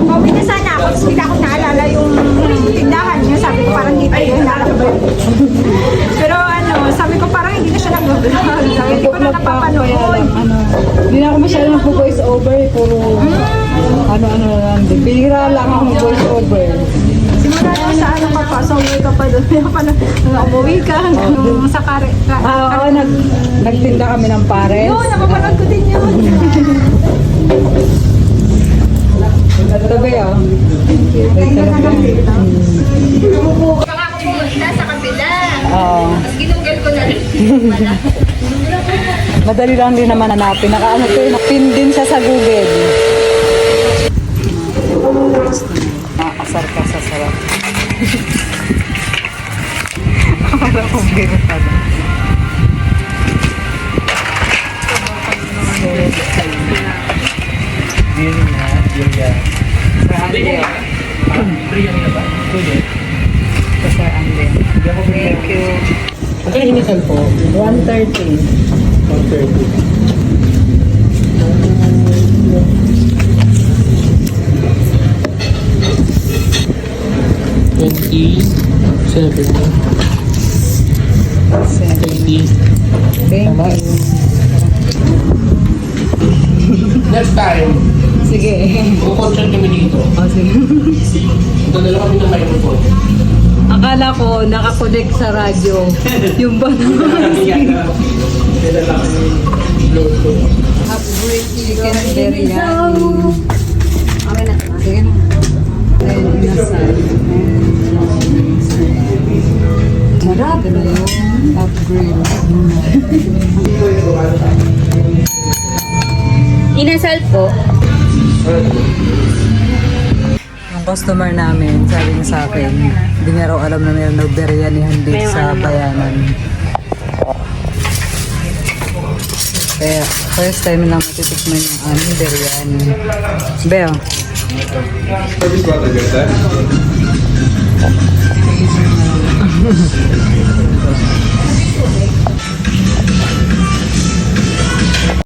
Pauwi na sana ako, tapos bigla ko naalala yung tindahan niya. Sabi ko parang dito yun. Pero ano, sabi ko parang hindi na siya nag-vlog. Sabi hindi ko na napapanood. Hindi na ako masyadong mag-voice over. Puro ano-ano lang. Bihira lang ako mag-voice over. Simula na sa ano ka pa, so umuwi ka pa doon. Umuwi ka hanggang sa kare. Oo, nagtinda kami ng pares. Yun, napapanood ko din yun. Ito ba yun? Baka ako pumunta sa kabila. Oo. Tapos ginugol ko na rin. Madali lang din naman hanapin. Nakaano ko yun, pin din siya sa Google. Nakakasar ka sa sarap. Para kong biro ka na. Thank you. Magkano hinisal po? 130. 130. $27. 30. Thank you. Next time, Sige. kukontrol kami dito. O, sige. Dadala kami ng microphone. Akala ko nakakonect sa radyo. Yung ba naman? Dadala kami ng Bluetooth. Half-break chicken biryani. Okay na. Sige na. Then, inasal. Sarap. Half-break. Inasal po. Yung customer namin, sabi niya sa akin, hindi niya raw alam na mayroon daw biryanihan dito sa bayanan. Kaya first time lang matitikman yung aming biryani. Beo. Service what I get that?